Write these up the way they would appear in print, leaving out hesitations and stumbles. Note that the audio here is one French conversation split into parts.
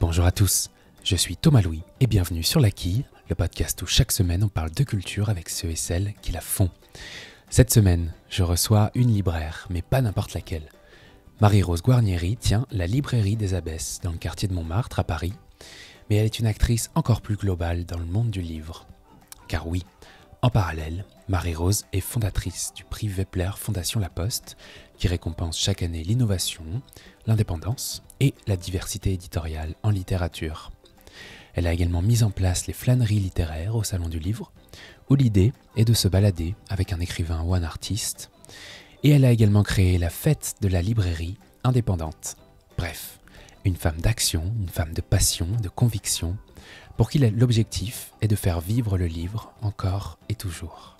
Bonjour à tous, je suis Thomas Louis et bienvenue sur La Quille, le podcast où chaque semaine on parle de culture avec ceux et celles qui la font. Cette semaine, je reçois une libraire, mais pas n'importe laquelle. Marie-Rose Guarnieri tient la librairie des Abbesses dans le quartier de Montmartre à Paris, mais elle est une actrice encore plus globale dans le monde du livre. Car oui, en parallèle, Marie-Rose est fondatrice du prix Vepler Fondation La Poste, qui récompense chaque année l'innovation, l'indépendance et la diversité éditoriale en littérature. Elle a également mis en place les flâneries littéraires au Salon du Livre, où l'idée est de se balader avec un écrivain ou un artiste, et elle a également créé la fête de la librairie indépendante. Bref, une femme d'action, une femme de passion, de conviction, pour qui l'objectif est de faire vivre le livre encore et toujours.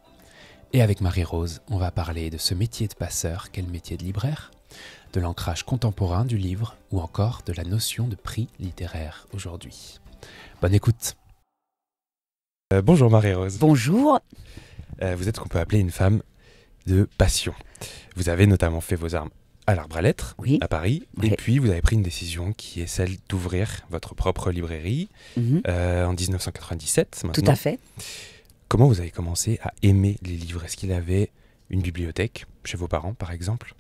Et avec Marie-Rose, on va parler de ce métier de passeur qu'est le métier de libraire, de l'ancrage contemporain du livre ou encore de la notion de prix littéraire aujourd'hui. Bonne écoute. Bonjour Marie-Rose. Bonjour. Vous êtes ce qu'on peut appeler une femme de passion. Vous avez notamment fait vos armes à l'Arbre à Lettres, Oui. à Paris, Oui. et puis vous avez pris une décision qui est celle d'ouvrir votre propre librairie en 1997 maintenant. Tout à fait. Comment vous avez commencé à aimer les livres? Est-ce qu'il y avait une bibliothèque chez vos parents, par exemple?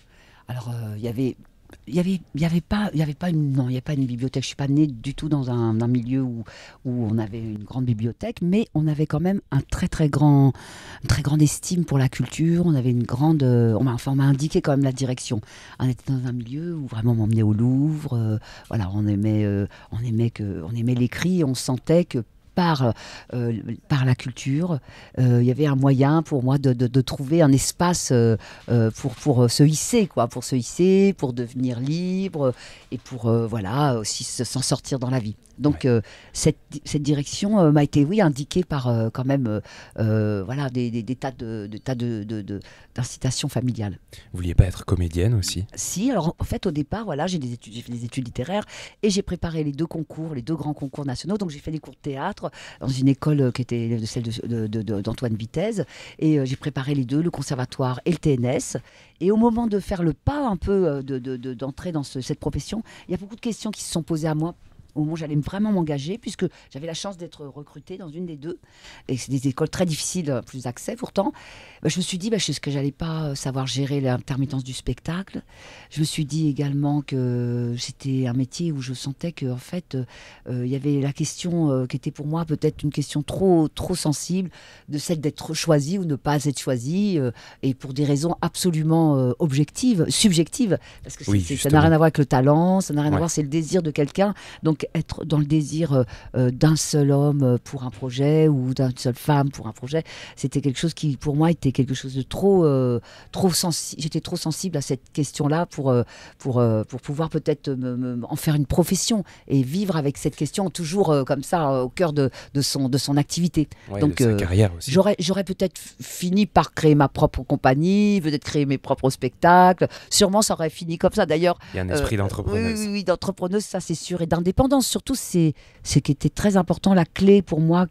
Alors, il y avait pas une bibliothèque. Je suis pas née du tout dans un milieu où on avait une grande bibliothèque, mais on avait quand même une très grande estime pour la culture. On avait une grande, on m'a indiqué quand même la direction. On était dans un milieu où vraiment on m'emmenait au Louvre. Voilà, on aimait l'écrit. On sentait que par la culture, il y avait un moyen pour moi de trouver un espace pour se hisser, pour devenir libre et pour aussi s'en sortir dans la vie. Donc cette direction m'a été indiquée par quand même des tas d'incitations familiales. Vous vouliez pas être comédienne aussi? Si, alors en fait au départ, j'ai fait des études littéraires et j'ai préparé les deux grands concours nationaux. Donc j'ai fait des cours de théâtre dans une école qui était celle d'Antoine Vitez, et j'ai préparé les deux, le conservatoire et le TNS. Et au moment de faire le pas un peu d'entrer dans cette profession, il y a beaucoup de questions qui se sont posées à moi au moment où j'allais vraiment m'engager, puisque j'avais la chance d'être recrutée dans une des deux. Et c'est des écoles très difficiles, plus d'accès pourtant. Je me suis dit, est-ce que j'allais pas savoir gérer l'intermittence du spectacle? Je me suis dit également que c'était un métier où je sentais qu'en fait, il y avait la question qui était pour moi peut-être une question trop sensible, de celle d'être choisie ou ne pas être choisie, et pour des raisons absolument subjectives, parce que ça n'a rien à voir avec le talent, ça n'a rien à voir, c'est le désir de quelqu'un. Donc être dans le désir d'un seul homme pour un projet ou d'une seule femme pour un projet, c'était quelque chose qui pour moi était quelque chose de trop sensible. J'étais trop sensible à cette question-là pour pouvoir peut-être en faire une profession et vivre avec cette question toujours comme ça au cœur de son activité. Ouais, donc de sa carrière aussi. J'aurais peut-être fini par créer ma propre compagnie, peut-être créer mes propres spectacles. Sûrement ça aurait fini comme ça. D'ailleurs, il y a un esprit d'entrepreneuse. Oui, d'entrepreneuse, ça c'est sûr, et d'indépendance. Surtout, c'est qui était très important, la clé pour moi,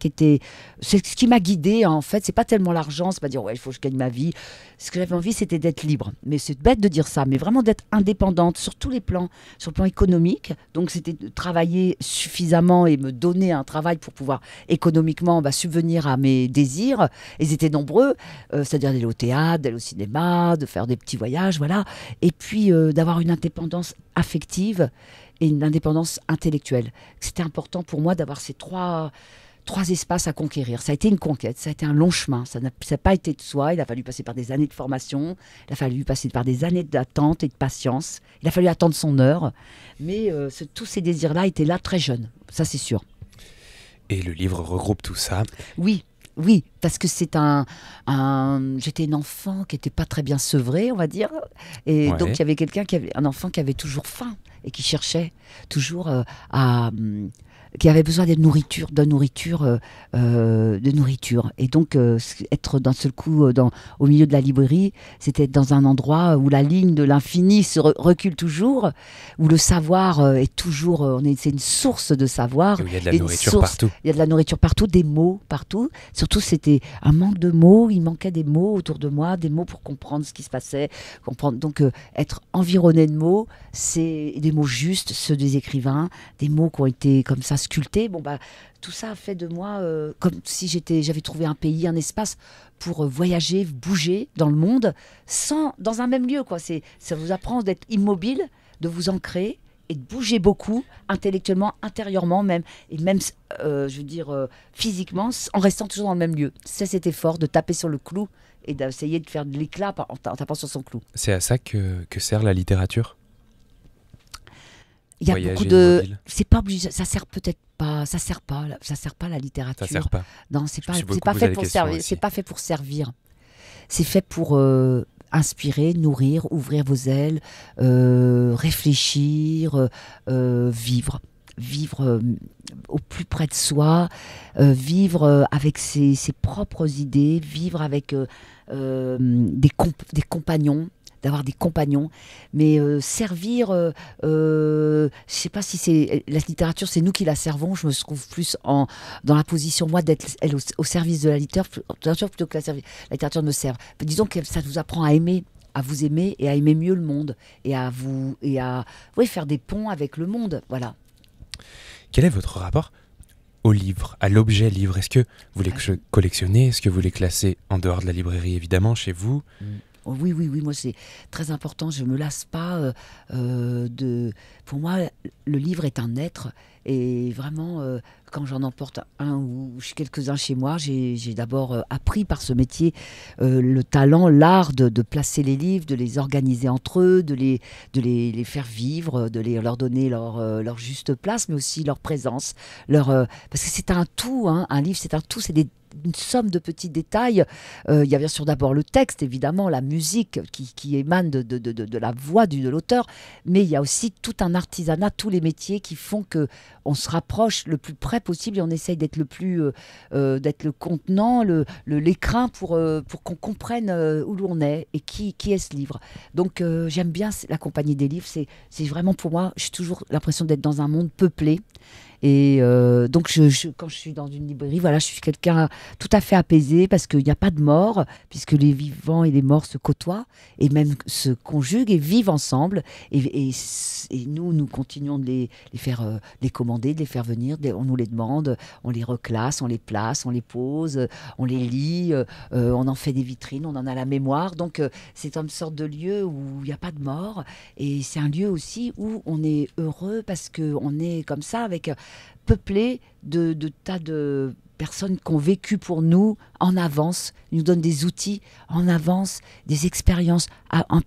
c'est ce qui m'a guidée en fait. C'est pas tellement l'argent, c'est pas dire il faut que je gagne ma vie. Ce que j'avais envie, c'était d'être libre. Mais c'est bête de dire ça, mais vraiment d'être indépendante sur tous les plans, sur le plan économique. Donc c'était de travailler suffisamment et me donner un travail pour pouvoir économiquement subvenir à mes désirs. Ils étaient nombreux, c'est-à-dire d'aller au théâtre, d'aller au cinéma, de faire des petits voyages, voilà. Et puis d'avoir une indépendance affective et une indépendance intellectuelle. C'était important pour moi d'avoir ces trois espaces à conquérir. Ça a été une conquête, ça a été un long chemin. Ça n'a pas été de soi. Il a fallu passer par des années de formation, il a fallu passer par des années d'attente et de patience. Il a fallu attendre son heure. Mais tous ces désirs-là étaient là très jeunes, ça c'est sûr. Et le livre regroupe tout ça. Oui, parce que j'étais une enfant qui n'était pas très bien sevrée, on va dire. Et donc, il y avait un enfant qui avait toujours faim et qui cherchait toujours qui avait besoin de nourriture. Et donc, être d'un seul coup au milieu de la librairie, c'était être dans un endroit où la ligne de l'infini recule toujours, où le savoir est toujours... c'est une source de savoir. Et où il y a de la nourriture partout. Il y a de la nourriture partout, des mots partout. Surtout, c'était un manque de mots. Il manquait des mots autour de moi, des mots pour comprendre ce qui se passait. Comprendre. Donc, être environné de mots, c'est des mots justes, ceux des écrivains, des mots qui ont été comme ça sculptés. Tout ça a fait de moi comme si j'avais trouvé un pays, un espace pour voyager, bouger dans le monde, dans un même lieu, quoi. Ça vous apprend d'être immobile, de vous ancrer et de bouger beaucoup, intellectuellement, intérieurement même, et même, physiquement, en restant toujours dans le même lieu. C'est cet effort de taper sur le clou et d'essayer de faire de l'éclat en tapant sur son clou. C'est à ça que sert la littérature ? Il y a Voyager, beaucoup de... mobile. C'est pas obligé, ça sert peut-être pas, ça sert pas la littérature. Ça sert pas. Non, c'est pas beaucoup fait posé pour la question servir. aussi. C'est pas fait pour servir. C'est fait pour inspirer, nourrir, ouvrir vos ailes, réfléchir, vivre. Vivre au plus près de soi, vivre avec ses propres idées, vivre avec des compagnons, d'avoir des compagnons, mais servir, je sais pas si c'est la littérature, c'est nous qui la servons. Je me trouve plus dans la position, moi, d'être elle au service de la littérature plutôt que la littérature me serve. Mais disons que ça nous apprend à aimer, à vous aimer et à aimer mieux le monde et à faire des ponts avec le monde, voilà. Quel est votre rapport au livre, à l'objet livre ? Est-ce que vous les collectionnez ? Est-ce que vous les classez en dehors de la librairie, évidemment, chez vous ? Oui, moi c'est très important, je ne me lasse pas Pour moi, le livre est un être, et vraiment, quand j'en emporte un ou quelques-uns chez moi, j'ai d'abord appris par ce métier le talent, l'art de placer les livres, de les organiser entre eux, de les faire vivre, leur donner leur juste place, mais aussi leur présence. Parce que c'est un tout, hein, un livre c'est un tout, c'est une somme de petits détails. Il y a bien sûr d'abord le texte, évidemment, la musique qui émane de la voix de l'auteur, mais il y a aussi tout un artisanat, tous les métiers qui font qu'on se rapproche le plus près possible et on essaye d'être d'être le contenant, l'écrin pour qu'on comprenne où l'on est et qui est ce livre. Donc j'aime bien la compagnie des livres, c'est vraiment pour moi, j'ai toujours l'impression d'être dans un monde peuplé. Et donc, quand je suis dans une librairie, voilà, je suis quelqu'un tout à fait apaisé parce qu'il n'y a pas de mort, puisque les vivants et les morts se côtoient et même se conjuguent et vivent ensemble. Et nous continuons de les faire, les commander, de les faire venir. On nous les demande, on les reclasse, on les place, on les pose, on les lit, on en fait des vitrines, on en a la mémoire. Donc, c'est une sorte de lieu où il n'y a pas de mort. Et c'est un lieu aussi où on est heureux parce qu'on est comme ça, avec peuplé de tas de personnes qui ont vécu pour nous en avance, ils nous donnent des outils en avance, des expériences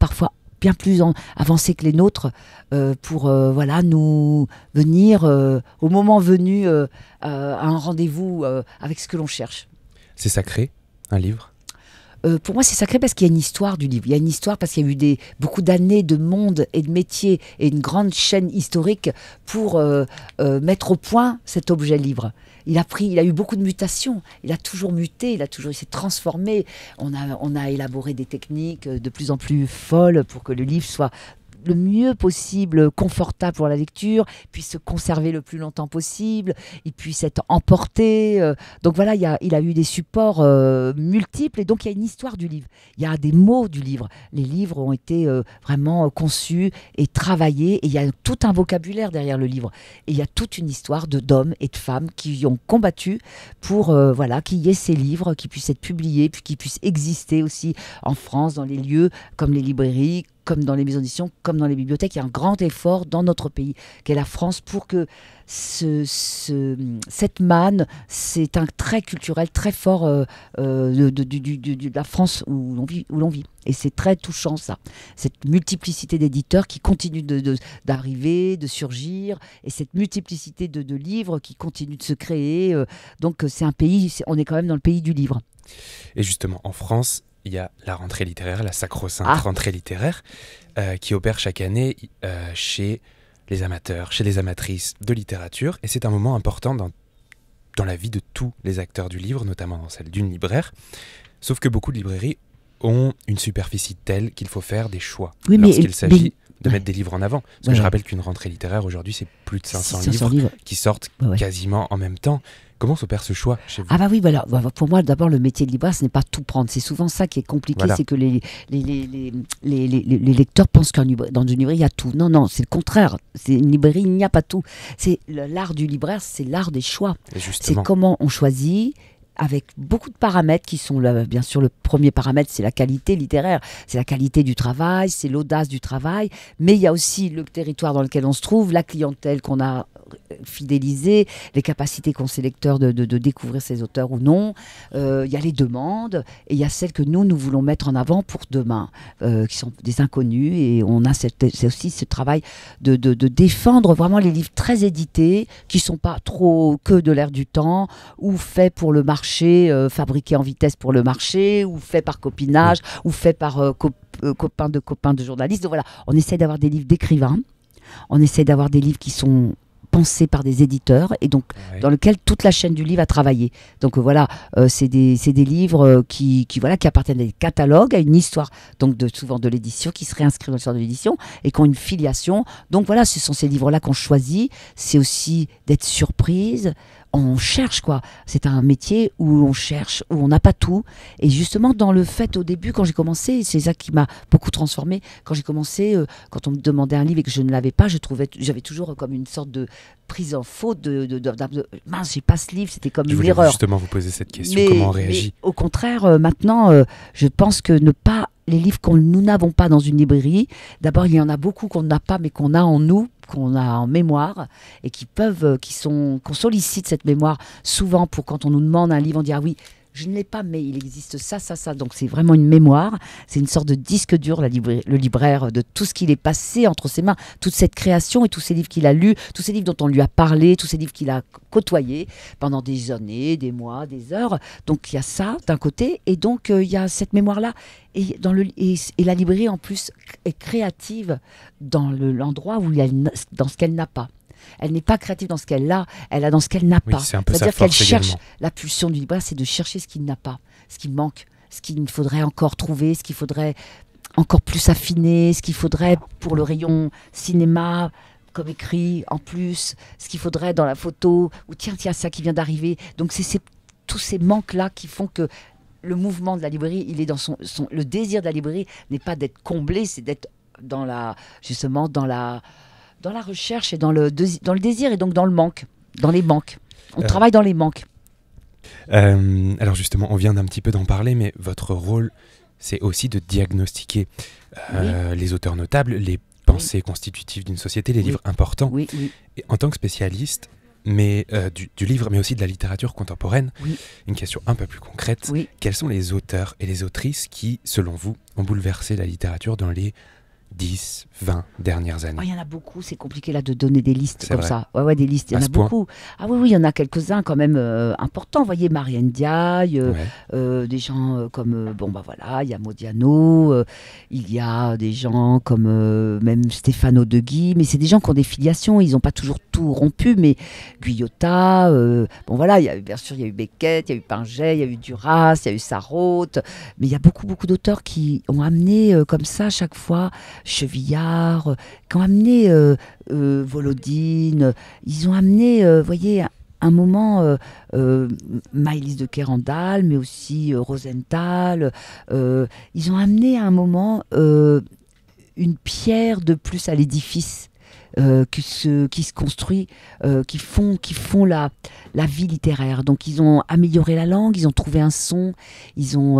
parfois bien plus avancées que les nôtres pour nous venir au moment venu à un rendez-vous avec ce que l'on cherche. C'est sacré, un livre ? Pour moi, c'est sacré parce qu'il y a une histoire du livre. Il y a une histoire parce qu'il y a eu beaucoup d'années de monde et de métiers et une grande chaîne historique pour mettre au point cet objet livre. Il a eu beaucoup de mutations. Il a toujours muté, il s'est transformé. On a élaboré des techniques de plus en plus folles pour que le livre soit le mieux possible, confortable pour la lecture, puisse se conserver le plus longtemps possible, il puisse être emporté. Donc voilà, il a eu des supports multiples et donc il y a une histoire du livre. Il y a des mots du livre. Les livres ont été vraiment conçus et travaillés et il y a tout un vocabulaire derrière le livre. Et il y a toute une histoire d'hommes et de femmes qui ont combattu pour qu'il y ait ces livres, qui puissent être publiés, puis qui puissent exister aussi en France, dans les lieux comme les librairies, comme dans les maisons d'édition, comme dans les bibliothèques. Il y a un grand effort dans notre pays, qu'est la France, pour que cette manne, c'est un trait culturel très fort de la France où l'on vit. Et c'est très touchant, ça. Cette multiplicité d'éditeurs qui continuent d'arriver, de surgir, et cette multiplicité de livres qui continuent de se créer. Donc c'est un pays, on est quand même dans le pays du livre. Et justement, en France, il y a la rentrée littéraire, la sacro-sainte rentrée littéraire, qui opère chaque année chez les amateurs, chez les amatrices de littérature, et c'est un moment important dans la vie de tous les acteurs du livre, notamment dans celle d'une libraire. Sauf que beaucoup de librairies ont une superficie telle qu'il faut faire des choix lorsqu'il s'agit de mettre des livres en avant. Parce que je rappelle qu'une rentrée littéraire, aujourd'hui, c'est plus de 500 livres qui sortent quasiment en même temps. Comment s'opère ce choix chez vous? Ah bah oui, voilà. Pour moi, d'abord, le métier de libraire, ce n'est pas tout prendre. C'est souvent ça qui est compliqué, c'est que les lecteurs pensent dans une librairie, il y a tout. Non, c'est le contraire. C'est une librairie, il n'y a pas tout. C'est l'art du libraire, c'est l'art des choix. C'est comment on choisit, avec beaucoup de paramètres qui sont, bien sûr, le premier paramètre, c'est la qualité littéraire, c'est la qualité du travail, c'est l'audace du travail, mais il y a aussi le territoire dans lequel on se trouve, la clientèle qu'on a fidélisée, les capacités qu'ont ces lecteurs de découvrir ces auteurs ou non. Il y a les demandes, et il y a celles que nous voulons mettre en avant pour demain, qui sont des inconnus, et on a c'est aussi ce travail de défendre vraiment les livres très édités, qui ne sont pas trop que de l'air du temps, ou faits pour le marché, fabriqué en vitesse pour le marché, ou fait par copinage, ou fait par copains de journalistes. Donc voilà, on essaie d'avoir des livres d'écrivains, on essaie d'avoir des livres qui sont pensés par des éditeurs, et donc dans lequel toute la chaîne du livre a travaillé. Donc voilà, c'est des livres qui appartiennent à des catalogues, à une histoire, donc souvent de l'édition, qui se réinscrivent dans l'histoire de l'édition et qui ont une filiation. Donc voilà, ce sont ces livres-là qu'on choisit. C'est aussi d'être surprise. On cherche, quoi. C'est un métier où on cherche, où on n'a pas tout. Et justement, dans le fait, au début, quand j'ai commencé, c'est ça qui m'a beaucoup transformée. Quand j'ai commencé, quand on me demandait un livre et que je ne l'avais pas, j'avais toujours comme une sorte de prise en faute mince, j'ai pas ce livre, c'était comme une erreur. Justement vous poser cette question, comment on réagit? Mais au contraire, maintenant, je pense que les livres que nous n'avons pas dans une librairie, d'abord, il y en a beaucoup qu'on n'a pas, mais qu'on a en nous, qu'on a en mémoire, et qu'on sollicite cette mémoire souvent pour quand on nous demande un livre, on dit ah oui, je ne l'ai pas, mais il existe ça. Donc c'est vraiment une mémoire, c'est une sorte de disque dur, le libraire, de tout ce qu'il est passé entre ses mains, toute cette création et tous ces livres qu'il a lus, tous ces livres dont on lui a parlé, tous ces livres qu'il a côtoyés pendant des années, des mois, des heures. Donc il y a ça d'un côté, et donc il y a cette mémoire-là. Et la librairie en plus est créative dans l'endroit où dans ce qu'elle n'a pas. Elle n'est pas créative dans ce qu'elle a, elle a dans ce qu'elle n'a pas. C'est-à-dire qu'elle cherche, la pulsion du libraire, c'est de chercher ce qu'il n'a pas, ce qui manque, ce qu'il faudrait encore trouver, ce qu'il faudrait encore plus affiner, ce qu'il faudrait pour le rayon cinéma, comme écrit en plus, ce qu'il faudrait dans la photo, ou tiens, ça qui vient d'arriver. Donc c'est tous ces manques-là qui font que le mouvement de la librairie, il est dans le désir de la librairie n'est pas d'être comblé, c'est d'être dans la recherche et dans le désir, et donc dans le manque, dans les manques. On travaille dans les manques. Alors justement, on vient d'un petit peu d'en parler, mais votre rôle, c'est aussi de diagnostiquer les auteurs notables, les pensées constitutives d'une société, les livres importants. Oui. Et en tant que spécialiste, mais du livre, mais aussi de la littérature contemporaine, une question un peu plus concrète. Quels sont les auteurs et les autrices qui, selon vous, ont bouleversé la littérature dans les 10, 20 dernières années? Il y en a beaucoup, c'est compliqué là de donner des listes comme vrai. Ça. Ouais, des listes, il y en a beaucoup. Ah oui, il y en a quelques-uns quand même importants. Vous voyez, Marianne Diaye, des gens comme, il y a Modiano, il y a des gens comme même Stéphano De Guy, mais c'est des gens qui ont des filiations, ils n'ont pas toujours tout rompu, mais Guyotat, bien sûr, il y a eu Beckett, il y a eu Pinget, il y a eu Duras, il y a eu Sarraute, mais il y a beaucoup d'auteurs qui ont amené comme ça chaque fois, Chevillard, qui ont amené Volodine, ils ont amené, un moment, Maëlys de Kérendal, mais aussi Rosenthal, ils ont amené à un moment une pierre de plus à l'édifice qui se construit, qui font la vie littéraire. Donc ils ont amélioré la langue, ils ont trouvé un son, ils ont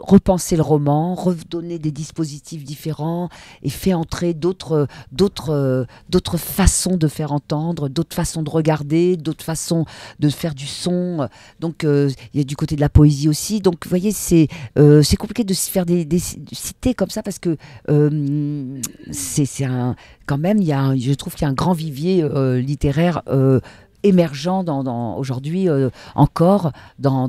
repensé le roman, redonné des dispositifs différents et fait entrer d'autres façons de faire entendre, d'autres façons de regarder, d'autres façons de faire du son. Donc il y a du côté de la poésie aussi. Donc vous voyez, c'est compliqué de se faire des cités comme ça parce que quand même, je trouve qu'il y a un grand vivier littéraire émergent aujourd'hui encore dans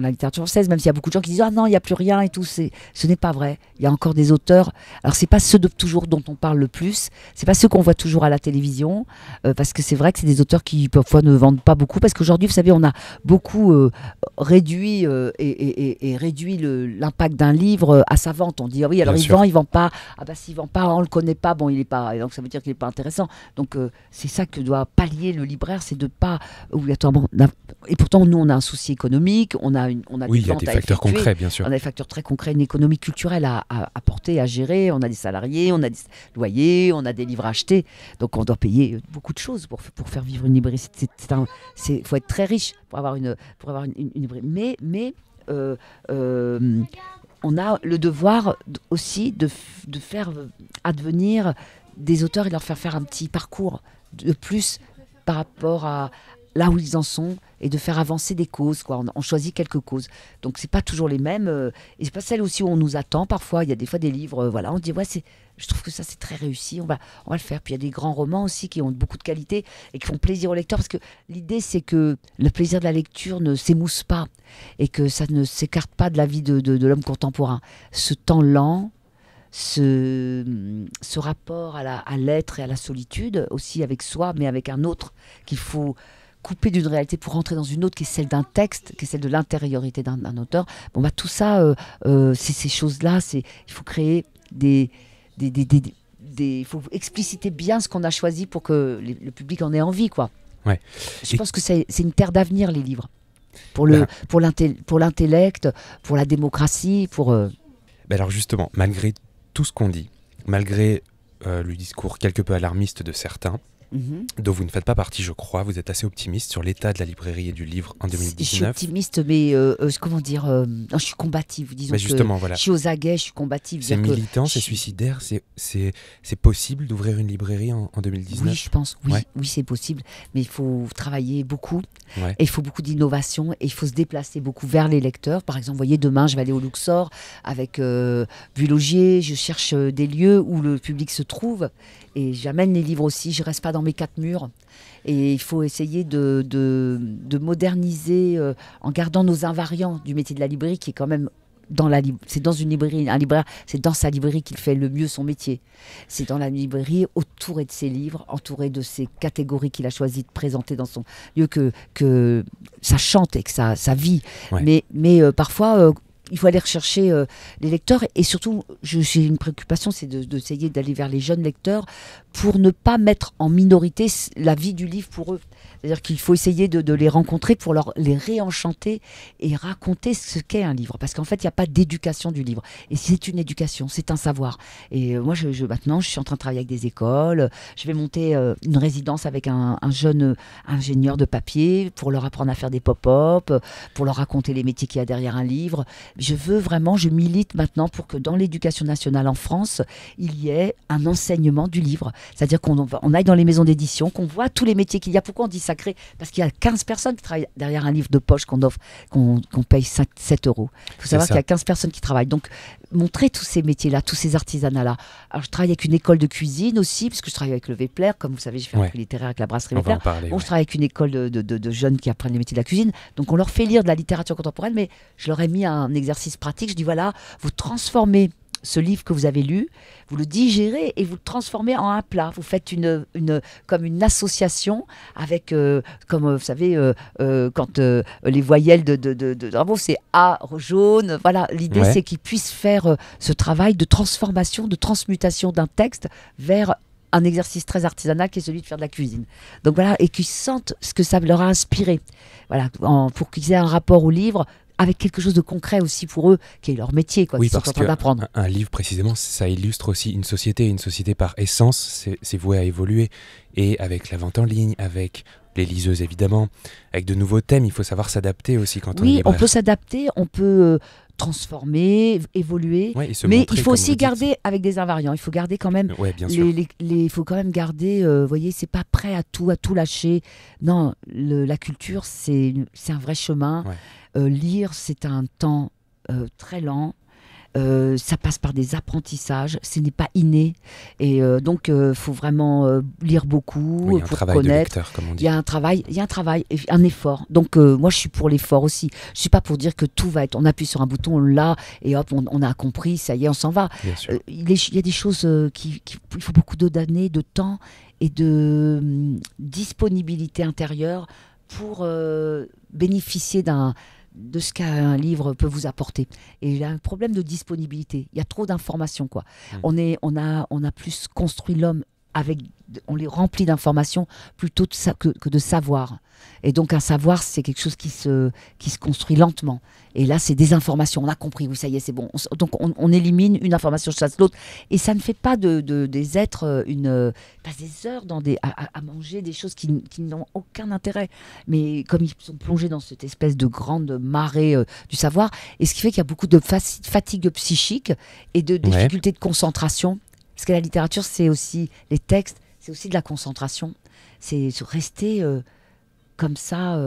la littérature française, même s'il y a beaucoup de gens qui disent ah non, il n'y a plus rien et tout. Ce n'est pas vrai. Il y a encore des auteurs. Alors c'est pas ceux toujours dont on parle le plus, c'est pas ceux qu'on voit toujours à la télévision, parce que c'est vrai que c'est des auteurs qui parfois ne vendent pas beaucoup, parce qu'aujourd'hui, vous savez, on a beaucoup réduit et réduit l'impact d'un livre à sa vente. On dit ah oui, alors il vend pas. Ah bah s'il vend pas, on le connaît pas. Bon, il est pas. Et donc ça veut dire qu'il est pas intéressant. Donc c'est ça que doit pallier le libraire, c'est de pas obligatoirement. Et pourtant, nous, on a un souci économique, on a oui, des ventes il y a des facteurs concrets, bien sûr. On a des facteurs très concrets, une économie culturelle à porter, à gérer. On a des salariés, on a des loyers, on a des livres à acheter. Donc, on doit payer beaucoup de choses pour faire vivre une librairie. Il faut être très riche pour avoir une librairie. Mais on a le devoir aussi de faire advenir des auteurs et de leur faire un petit parcours de plus par rapport à là où ils en sont, et de faire avancer des causes, quoi. On choisit quelques causes. Donc, c'est pas toujours les mêmes. Et c'est pas celles aussi où on nous attend. Parfois, il y a des fois des livres, voilà, on dit, ouais, je trouve que ça, c'est très réussi, on va le faire. Puis, il y a des grands romans aussi qui ont beaucoup de qualité et qui font plaisir au lecteur, parce que l'idée, c'est que le plaisir de la lecture ne s'émousse pas et que ça ne s'écarte pas de la vie de l'homme contemporain. Ce temps lent, ce rapport à l'être et à la solitude, aussi avec soi, mais avec un autre qu'il faut couper d'une réalité pour rentrer dans une autre qui est celle d'un texte, qui est celle de l'intériorité d'un auteur. Bon, bah, tout ça, ces choses-là, il faut créer il faut expliciter bien ce qu'on a choisi pour que le public en ait envie, quoi. Ouais. Je pense que c'est une terre d'avenir, les livres, pour l'intellect, pour la démocratie, alors justement, malgré tout ce qu'on dit, malgré le discours quelque peu alarmiste de certains, dont vous ne faites pas partie, je crois. Vous êtes assez optimiste sur l'état de la librairie et du livre en 2019. Je suis optimiste, mais comment dire, non, je suis combative. Disons justement, voilà. Je suis aux aguets, je suis combative. C'est militant, c'est suicidaire, c'est possible d'ouvrir une librairie en 2019 ? Oui, je pense, oui, c'est possible. Mais il faut travailler beaucoup, et il faut beaucoup d'innovation, et il faut se déplacer beaucoup vers les lecteurs. Par exemple, vous voyez, demain, je vais aller au Luxor avec Bulogier. Je cherche des lieux où le public se trouve. Et j'amène les livres aussi, je ne reste pas dans mes 4 murs. Et il faut essayer de moderniser en gardant nos invariants du métier de la librairie, qui est quand même c'est dans une librairie, un libraire, c'est dans sa librairie qu'il fait le mieux son métier. C'est dans la librairie, entouré de ses livres, entouré de ses catégories qu'il a choisi de présenter dans son lieu, que ça chante et que ça vit. Ouais. Mais parfois... il faut aller rechercher les lecteurs, et surtout, j'ai une préoccupation, c'est d'essayer d'aller vers les jeunes lecteurs pour ne pas mettre en minorité la vie du livre pour eux. C'est-à-dire qu'il faut essayer de les rencontrer pour les réenchanter et raconter ce qu'est un livre. Parce qu'en fait, il n'y a pas d'éducation du livre. Et c'est une éducation, c'est un savoir. Et moi, maintenant, je suis en train de travailler avec des écoles. Je vais monter une résidence avec un jeune ingénieur de papier pour leur apprendre à faire des pop-up, pour leur raconter les métiers qu'il y a derrière un livre. Je milite maintenant pour que dans l'éducation nationale en France, il y ait un enseignement du livre. C'est-à-dire qu'on aille dans les maisons d'édition, qu'on voit tous les métiers qu'il y a. Pourquoi on dit sacré ? Parce qu'il y a 15 personnes qui travaillent derrière un livre de poche qu'on offre, qu'on paye 7 euros. Il faut savoir qu'il y a 15 personnes qui travaillent. Donc, montrer tous ces métiers-là, tous ces artisanats-là. Alors, je travaille avec une école de cuisine aussi, parce que je travaille avec le Vepler. Comme vous savez, j'ai fait un prix littéraire avec la brasserie Vepler. Je travaille avec une école de jeunes qui apprennent les métiers de la cuisine. Donc, on leur fait lire de la littérature contemporaine, mais je leur ai mis un exercice pratique. Je dis, voilà, vous transformez ce livre que vous avez lu, vous le digérez et vous le transformez en un plat. Vous faites comme une association avec, comme vous savez, quand les voyelles de Bravo, c'est A jaune. Voilà, l'idée c'est qu'ils puissent faire ce travail de transformation, de transmutation d'un texte vers un exercice très artisanal qui est celui de faire de la cuisine. Donc voilà, et qu'ils sentent ce que ça leur a inspiré. Voilà, pour qu'ils aient un rapport au livre avec quelque chose de concret aussi pour eux, qui est leur métier, quoi, qu'ils sont en train d'apprendre. Un livre, précisément, ça illustre aussi une société. Une société, par essence, c'est voué à évoluer. Et avec la vente en ligne, avec les liseuses, évidemment, avec de nouveaux thèmes, il faut savoir s'adapter aussi quand on est libraire. Oui, on peut s'adapter, on peut transformer, évoluer, mais il faut aussi garder avec des invariants. Il faut garder quand même, il faut quand même garder, vous voyez, c'est pas prêt à tout lâcher. Non, la culture, c'est un vrai chemin. Lire, c'est un temps très lent. ça passe par des apprentissages, ce n'est pas inné. Et donc, faut vraiment lire beaucoup, Oui, un pour travail de connaître. lecteur, comme on Il dit. y a un travail, et un effort. Donc, moi, je suis pour l'effort aussi. Je suis pas pour dire que tout va être. On appuie sur un bouton, on l'a, et hop, on a compris, ça y est, on s'en va. Bien sûr. Il y a des choses il faut beaucoup d'années, de temps et de disponibilité intérieure pour bénéficier de ce qu'un livre peut vous apporter. Et il y a un problème de disponibilité. Il y a trop d'informations, quoi. On a plus construit l'homme on les remplit d'informations plutôt que de savoir. Et donc un savoir, c'est quelque chose qui se construit lentement. Et là, c'est des informations. On a compris, oui, ça y est, c'est bon. Donc on élimine une information, chasse l'autre. Et ça ne fait pas des êtres passe des heures à manger des choses qui n'ont aucun intérêt. Mais comme ils sont plongés dans cette espèce de grande marée du savoir, et ce qui fait qu'il y a beaucoup de fatigue psychique et de difficultés de concentration. Parce que la littérature, c'est aussi les textes, c'est aussi de la concentration. C'est rester comme ça,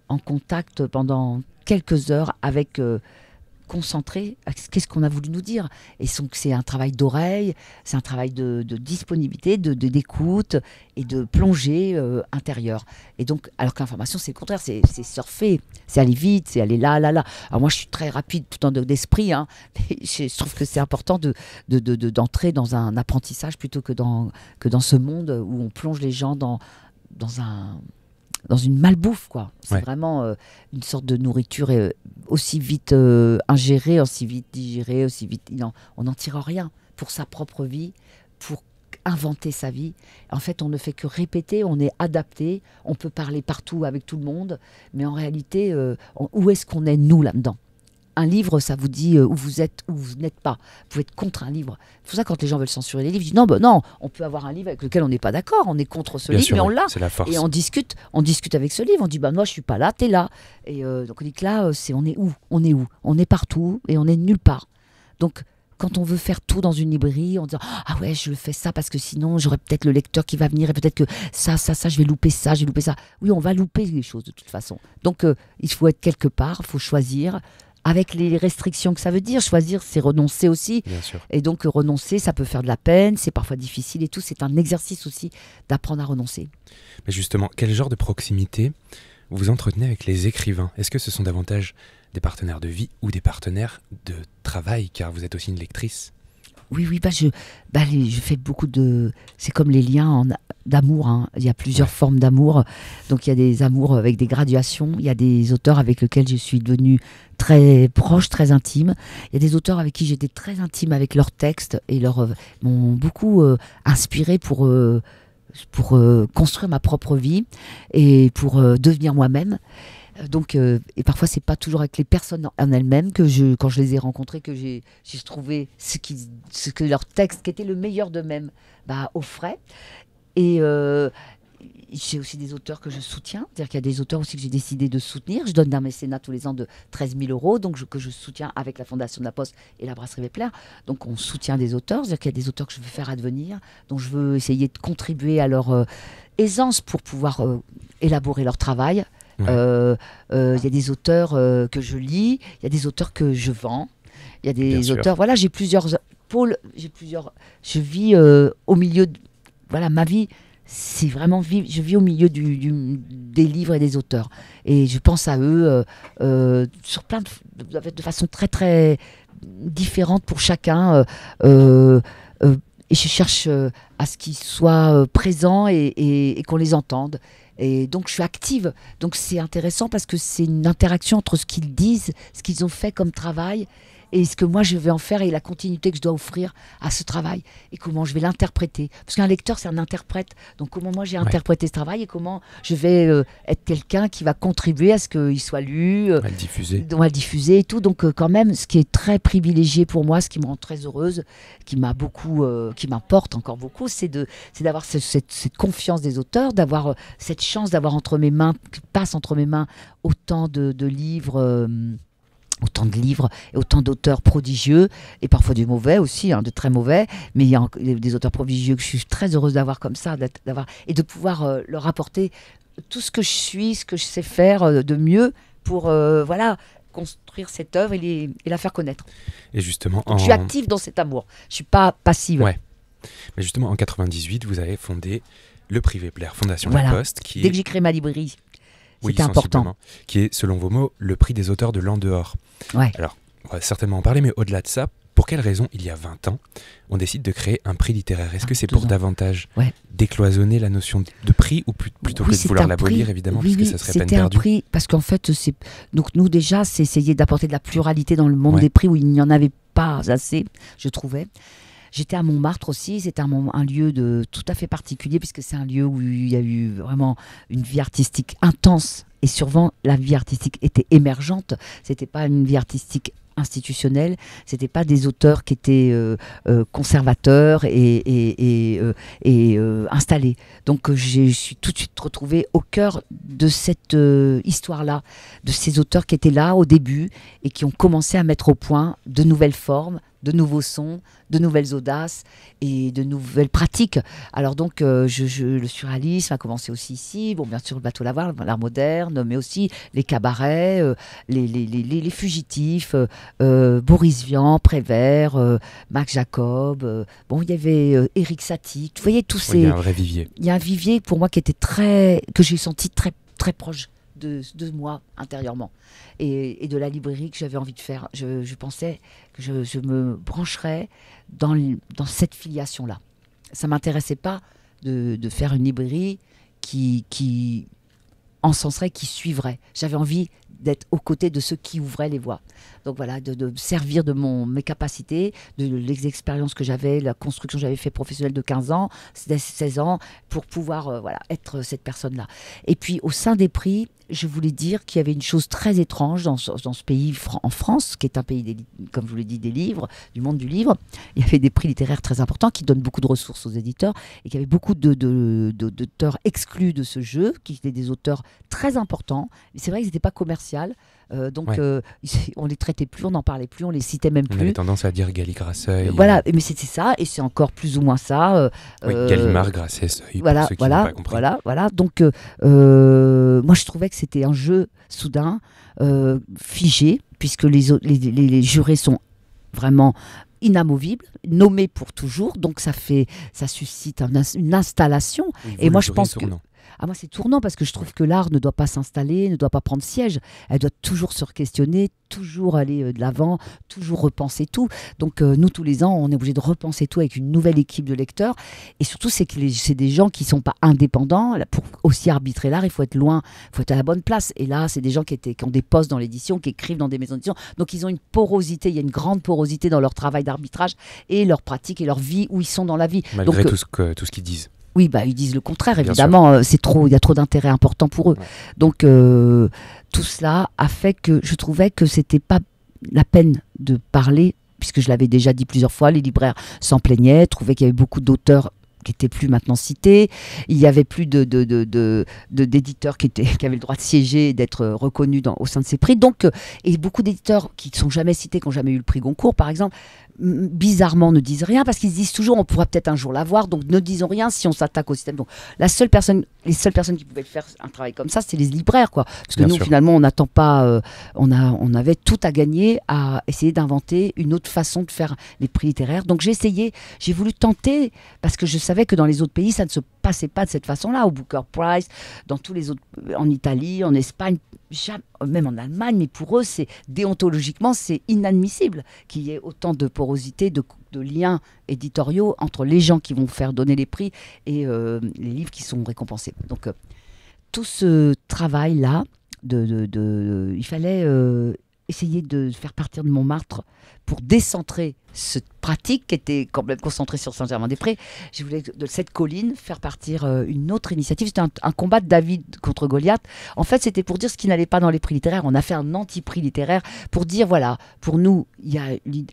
en contact pendant quelques heures avec concentré. Qu'est-ce qu'on a voulu nous dire? Et c'est un travail d'oreille, c'est un travail de disponibilité, d'écoute et de plongée intérieure. Et donc, alors que l'information, c'est le contraire, c'est surfer, c'est aller vite, c'est aller là. Alors moi, je suis très rapide tout en d'esprit, hein, mais je trouve que c'est important d'entrer dans un apprentissage plutôt que dans ce monde où on plonge les gens dans une malbouffe, quoi. C'est vraiment une sorte de nourriture aussi vite ingérée, aussi vite digérée, aussi vite... on n'en tire rien pour sa propre vie, pour inventer sa vie. En fait, on ne fait que répéter, on est adapté, on peut parler partout avec tout le monde, mais en réalité, où est-ce qu'on est, nous, là-dedans? Un livre, ça vous dit où vous êtes, où vous n'êtes pas. Vous pouvez être contre un livre. C'est pour ça, quand les gens veulent censurer les livres, ils disent non, on peut avoir un livre avec lequel on n'est pas d'accord, on est contre ce livre, mais on l'a. C'est la force. Et on discute avec ce livre. On dit moi, je suis pas là, t'es là. Et donc on dit que là, on est où? On est partout et on est nulle part. Donc quand on veut faire tout dans une librairie, on dit ah ouais, je le fais ça parce que sinon j'aurai peut-être le lecteur qui va venir et peut-être que ça, je vais louper ça, Oui, on va louper les choses de toute façon. Donc il faut être quelque part, il faut choisir. Avec les restrictions que ça veut dire, choisir, c'est renoncer aussi. Bien sûr. Et donc renoncer, ça peut faire de la peine, c'est parfois difficile et tout. C'est un exercice aussi d'apprendre à renoncer. Mais justement, quel genre de proximité vous entretenez avec les écrivains? Est-ce que ce sont davantage des partenaires de vie ou des partenaires de travail, car vous êtes aussi une lectrice? Oui, je fais beaucoup de... C'est comme les liens d'amour, hein. Il y a plusieurs formes d'amour. Donc il y a des amours avec des graduations. Il y a des auteurs avec lesquels je suis devenue très proche, très intime. Il y a des auteurs avec qui j'étais très intime avec leurs textes et m'ont beaucoup inspiré pour construire ma propre vie et pour devenir moi-même. Donc, et parfois, c'est pas toujours avec les personnes en elles-mêmes que quand je les ai rencontrées, que j'ai trouvé ce que leur texte, qui était le meilleur d'eux-mêmes, offrait. Et j'ai aussi des auteurs que je soutiens. C'est-à-dire qu'il y a des auteurs aussi que j'ai décidé de soutenir. Je donne un mécénat tous les ans de 13 000 €, donc que je soutiens avec la Fondation de la Poste et la Brasserie Vepler. Donc, on soutient des auteurs. C'est-à-dire qu'il y a des auteurs que je veux faire advenir, dont je veux essayer de contribuer à leur aisance pour pouvoir élaborer leur travail. Il y a des auteurs que je lis, il y a des auteurs que je vends, il y a des auteurs... Voilà, j'ai plusieurs pôles, je vis au milieu... Voilà, ma vie, c'est vraiment je vis au milieu des livres et des auteurs. Et je pense à eux sur plein de façon très, très différente pour chacun. Et je cherche à ce qu'ils soient présents et qu'on les entende. Et donc, je suis active. Donc, c'est intéressant parce que c'est une interaction entre ce qu'ils disent, ce qu'ils ont fait comme travail et ce que moi, je vais en faire et la continuité que je dois offrir à ce travail et comment je vais l'interpréter. Parce qu'un lecteur, c'est un interprète. Donc, comment moi, j'ai interprété ce travail et comment je vais être quelqu'un qui va contribuer à ce qu'il soit lu, à le diffuser et tout. Donc, quand même, ce qui est très privilégié pour moi, ce qui me rend très heureuse, qui m'importe encore beaucoup, c'est d'avoir cette confiance des auteurs, d'avoir cette chance d'avoir passe entre mes mains autant de livres... autant de livres et autant d'auteurs prodigieux, et parfois du mauvais aussi, de très mauvais, mais il y a des auteurs prodigieux que je suis très heureuse d'avoir comme ça, et de pouvoir leur apporter tout ce que je suis, ce que je sais faire de mieux pour construire cette œuvre et la faire connaître. Et justement, Je suis active dans cet amour. Je suis pas passive. Ouais. Mais justement, en 98, vous avez fondé le Privé Blair Fondation Voilà. La Poste, qui Dès est, que j'ai créé ma librairie, oui, c'était important. sensiblement, qui est, selon vos mots, le prix des auteurs de l'an dehors. Ouais. Alors, on va certainement en parler, mais au-delà de ça, pour quelle raison, il y a 20 ans, on décide de créer un prix littéraire? Est-ce que c'est pour 2 ans. davantage Ouais. décloisonner la notion de prix, ou plutôt que de c'est vouloir un l'abolir, prix. évidemment, Oui, parce que ça serait peine c'était un perdue? prix parce qu'en fait, donc nous déjà, c'est essayer d'apporter de la pluralité dans le monde Ouais. des prix où il n'y en avait pas assez, je trouvais. J'étais à Montmartre aussi, c'était un lieu tout à fait particulier puisque c'est un lieu où il y a eu vraiment une vie artistique intense et souvent la vie artistique était émergente. C'était pas une vie artistique institutionnelle, c'était pas des auteurs qui étaient conservateurs et installés. Donc je suis tout de suite retrouvée au cœur de cette histoire-là, de ces auteurs qui étaient là au début et qui ont commencé à mettre au point de nouvelles formes, de nouveaux sons, de nouvelles audaces et de nouvelles pratiques. Alors donc, le surréalisme a commencé aussi ici. Bon, bien sûr, le bateau lavoir, l'art moderne, mais aussi les cabarets, les fugitifs, Boris Vian, Prévert, Max Jacob. Bon, il y avait Éric Satie. Vous voyez tous Oui, ces... il y a un vrai vivier. Il y a un vivier pour moi qui était que j'ai senti très, très proche de moi intérieurement et de la librairie que j'avais envie de faire. Je pensais que je me brancherais dans cette filiation-là. Ça ne m'intéressait pas de faire une librairie qui encenserait, qui suivrait. J'avais envie d'être aux côtés de ceux qui ouvraient les voies. Donc voilà, de servir de mes capacités, de l'expérience que j'avais, la construction que j'avais fait professionnelle de 15 ans, 16 ans, pour pouvoir être cette personne-là. Et puis au sein des prix, je voulais dire qu'il y avait une chose très étrange dans ce pays, en France, qui est un pays, comme je vous l'ai dit, des livres, du monde du livre. Il y avait des prix littéraires très importants qui donnent beaucoup de ressources aux éditeurs et qu'il y avait beaucoup d'auteurs exclus de ce jeu, qui étaient des auteurs très importants. Mais c'est vrai qu'ils n'étaient pas commerciaux. Donc on les traitait plus, on n'en parlait plus, on les citait même On plus. avait tendance à dire Gali Grasseuil. Voilà, mais c'était ça, et c'est encore plus ou moins ça. Oui, Gallimard, Grasset, Seuil, voilà, pour ceux qui n'ont pas compris. voilà. Donc moi je trouvais que c'était un jeu soudain, figé, puisque les jurés sont vraiment inamovibles, nommés pour toujours, donc ça suscite une installation. Oui, Et vous, moi le je pense tournant. moi, c'est tournant parce que je trouve que l'art ne doit pas s'installer, ne doit pas prendre siège. Elle doit toujours se questionner, toujours aller de l'avant, toujours repenser tout. Donc, nous, tous les ans, on est obligé de repenser tout avec une nouvelle équipe de lecteurs. Et surtout, c'est des gens qui ne sont pas indépendants. Pour aussi arbitrer l'art, il faut être loin, il faut être à la bonne place. Et là, c'est des gens qui ont des postes dans l'édition, qui écrivent dans des maisons d'édition. Donc, ils ont une porosité, il y a une grande porosité dans leur travail d'arbitrage et leur pratique et leur vie, où ils sont dans la vie. Malgré Donc, tout ce qu'ils disent. Oui, ils disent le contraire, Bien évidemment. Il y a trop d'intérêt important pour eux. Ouais. Donc, tout cela a fait que je trouvais que c'était pas la peine de parler, puisque je l'avais déjà dit plusieurs fois, les libraires s'en plaignaient, trouvaient qu'il y avait beaucoup d'auteurs qui n'étaient plus maintenant cités. Il n'y avait plus d'éditeurs qui avaient le droit de siéger et d'être reconnus au sein de ces prix. Donc, et beaucoup d'éditeurs qui ne sont jamais cités, qui n'ont jamais eu le prix Goncourt, par exemple, bizarrement ne disent rien parce qu'ils se disent toujours on pourra peut-être un jour l'avoir, donc ne disons rien si on s'attaque au système. Donc les seules personnes qui pouvaient faire un travail comme ça, c'était les libraires, quoi. Parce que Bien nous, sûr. finalement, on n'attend pas, on avait tout à gagner à essayer d'inventer une autre façon de faire les prix littéraires. Donc j'ai voulu tenter, parce que je savais que dans les autres pays, ça ne se passait pas de cette façon-là, au Booker Prize, dans tous les autres, en Italie, en Espagne, même en Allemagne, mais pour eux, déontologiquement, c'est inadmissible qu'il y ait autant de porosité, de liens éditoriaux entre les gens qui vont faire donner les prix et les livres qui sont récompensés. Donc, tout ce travail-là, il fallait essayer de faire partir de Montmartre pour décentrer cette pratique qui était quand même concentrée sur Saint-Germain-des-Prés. Je voulais de cette colline faire partir une autre initiative. C'était un combat de David contre Goliath. En fait, c'était pour dire ce qui n'allait pas dans les prix littéraires. On a fait un anti-prix littéraire pour dire, voilà, pour nous, il y a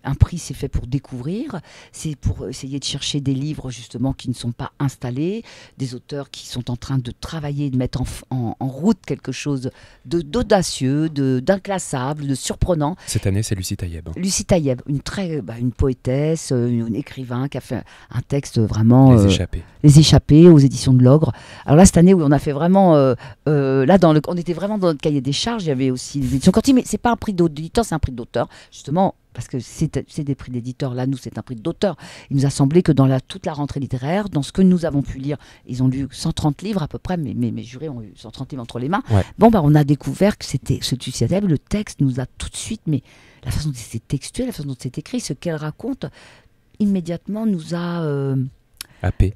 un prix, c'est fait pour découvrir. C'est pour essayer de chercher des livres, justement, qui ne sont pas installés, des auteurs qui sont en train de travailler, de mettre en route quelque chose d'audacieux, d'inclassable, de surprenant. Cette année, c'est Lucie Taïeb. Lucie Taïeb, y a une poétesse, une écrivain qui a fait un texte vraiment... Les Échappés aux éditions de l'Ogre. Alors là, cette année, où on a fait vraiment... on était vraiment dans le cahier des charges. Il y avait aussi les éditions Corti, mais c'est pas un prix d'éditeur, c'est un prix d'auteur, justement, parce que c'est des prix d'éditeur. Là, nous, c'est un prix d'auteur. Il nous a semblé que dans toute la rentrée littéraire, dans ce que nous avons pu lire, ils ont lu 130 livres à peu près, mais mes jurés ont eu 130 livres entre les mains. Ouais. Bon, on a découvert que c'était ce Thucydide. Le texte nous a tout de suite, mais la façon dont c'est textuel, la façon dont c'est écrit, ce qu'elle raconte, immédiatement nous a happé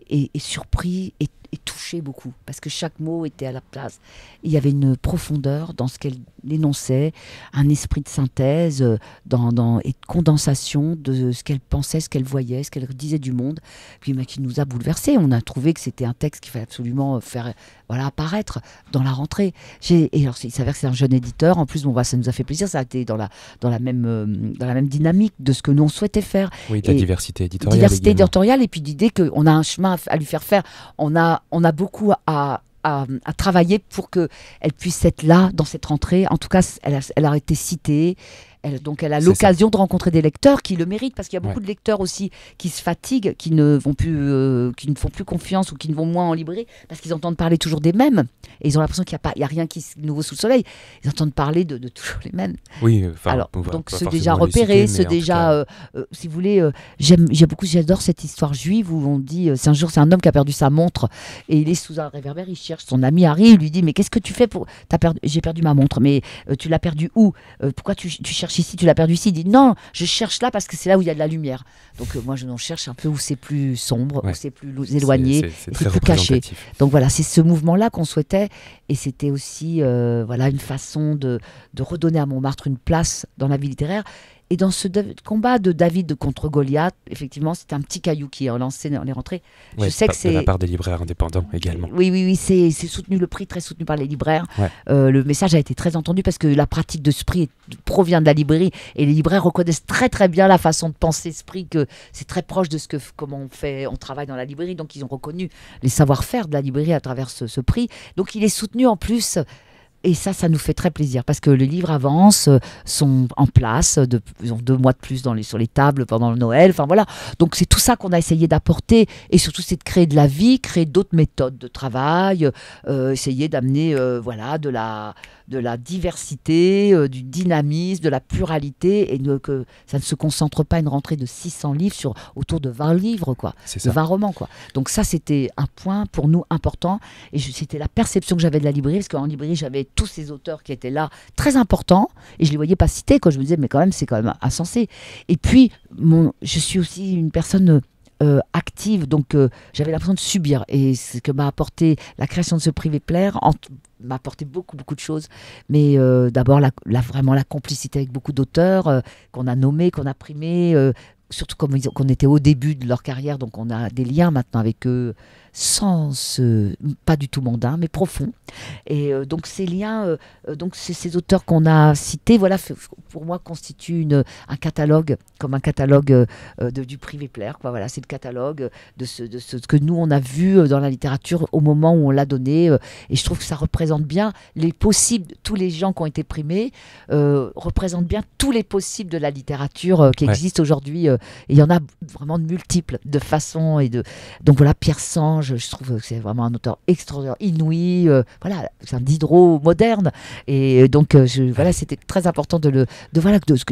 et surpris et touché beaucoup, parce que chaque mot était à la place. Il y avait une profondeur dans ce qu'elle énonçait, un esprit de synthèse et de condensation de ce qu'elle pensait, ce qu'elle voyait, ce qu'elle disait du monde, puis qui nous a bouleversés. On a trouvé que c'était un texte qu'il fallait absolument faire apparaître dans la rentrée. Et alors, il s'avère que c'est un jeune éditeur. En plus, ça nous a fait plaisir. Ça a été dans la même dynamique de ce que nous on souhaitait faire. Oui, de la diversité éditoriale. Diversité éditoriale, et puis l'idée qu'on a un chemin à lui faire faire. On a beaucoup à travailler pour qu'elle puisse être là dans cette rentrée. En tout cas, elle a été citée. Donc elle a l'occasion de rencontrer des lecteurs qui le méritent, parce qu'il y a beaucoup de lecteurs aussi qui se fatiguent, qui ne font plus confiance, ou qui ne vont moins en librairie parce qu'ils entendent parler toujours des mêmes, et ils ont l'impression qu'il n'y a rien qui est nouveau sous le soleil. Ils entendent parler de toujours les mêmes. Oui, alors donc ceux déjà repérés, si vous voulez, j'adore cette histoire juive où on dit c'est un homme qui a perdu sa montre et il est sous un réverbère, il cherche, son ami arrive, il lui dit mais qu'est-ce que tu fais pour j'ai perdu ma montre, mais tu l'as perdue où, pourquoi tu cherches ici, tu l'as perdu ici. Il dit non, je cherche là parce que c'est là où il y a de la lumière. Donc moi je n'en cherche un peu où c'est plus sombre, où c'est plus éloigné, c'est plus caché. Donc voilà, c'est ce mouvement-là qu'on souhaitait, et c'était aussi une façon de redonner à Montmartre une place dans la vie littéraire. Et dans ce combat de David contre Goliath, effectivement, c'est un petit caillou qui est relancé dans les rentrées. Ouais, je sais que c'est de la part des libraires indépendants également. Oui, c'est soutenu, le prix très soutenu par les libraires. Ouais. Le message a été très entendu parce que la pratique de ce prix provient de la librairie, et les libraires reconnaissent très très bien la façon de penser ce prix, que c'est très proche de comment on travaille dans la librairie. Donc ils ont reconnu les savoir-faire de la librairie à travers ce prix. Donc il est soutenu en plus. Et ça nous fait très plaisir, parce que les livres avancent, sont en place, ils ont 2 mois de plus sur les tables pendant le Noël. Enfin voilà. Donc c'est tout ça qu'on a essayé d'apporter, et surtout c'est de créer de la vie, créer d'autres méthodes de travail, essayer d'amener de la diversité, du dynamisme, de la pluralité, et que ça ne se concentre pas une rentrée de 600 livres autour de 20 livres, de 20 romans, quoi. Donc ça, c'était un point pour nous important, et c'était la perception que j'avais de la librairie, parce qu'en librairie, j'avais tous ces auteurs qui étaient là, très importants, et je les voyais pas cités, je me disais, mais quand même, c'est quand même insensé. Et puis, je suis aussi une personne... active, donc j'avais l'impression de subir, et ce que m'a apporté la création de ce Privé Plaire m'a apporté beaucoup de choses, mais d'abord vraiment la complicité avec beaucoup d'auteurs qu'on a nommés, qu'on a primés, surtout qu'on était au début de leur carrière, donc on a des liens maintenant avec eux pas du tout mondains, mais profonds. Et donc ces liens, donc ces auteurs qu'on a cités, pour moi constituent un catalogue, comme un catalogue du Privé Plaire, voilà, c'est le catalogue de ce que nous on a vu dans la littérature au moment où on l'a donné, et je trouve que ça représente bien les possibles. Tous les gens qui ont été primés représentent bien tous les possibles de la littérature qui existent aujourd'hui, et il y en a vraiment de multiples, de façons, donc voilà, Pierre Sange, je trouve que c'est vraiment un auteur extraordinaire, inouï, c'est un Diderot moderne, et donc c'était très important il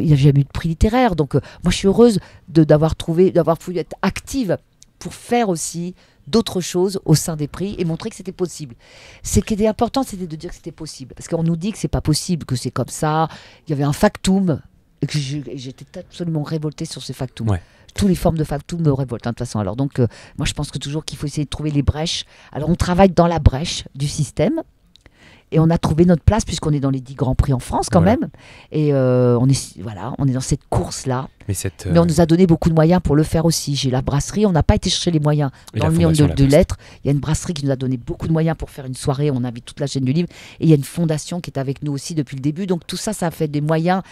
n'y a jamais eu de prix littéraire, donc moi je suis heureuse d'avoir pu être active pour faire aussi d'autres choses au sein des prix et montrer que c'était possible. Ce qui était important, c'était de dire que c'était possible, parce qu'on nous dit que c'est pas possible, que c'est comme ça. Il y avait un factum, et que j'étais absolument révoltée sur ce factum. Ouais. Toutes les formes de factum me révoltent, de toute façon. Alors donc, moi je pense que toujours qu'il faut essayer de trouver les brèches. Alors on travaille dans la brèche du système, et on a trouvé notre place, puisqu'on est dans les 10 grands prix en France quand même, et on est dans cette course-là. Mais on nous a donné beaucoup de moyens pour le faire aussi. J'ai la brasserie, on n'a pas été chercher les moyens dans le milieu de lettres. Il y a une brasserie qui nous a donné beaucoup de moyens pour faire une soirée. On invite toute la chaîne du livre. Et il y a une fondation qui est avec nous aussi depuis le début. Donc tout ça, ça a fait des moyens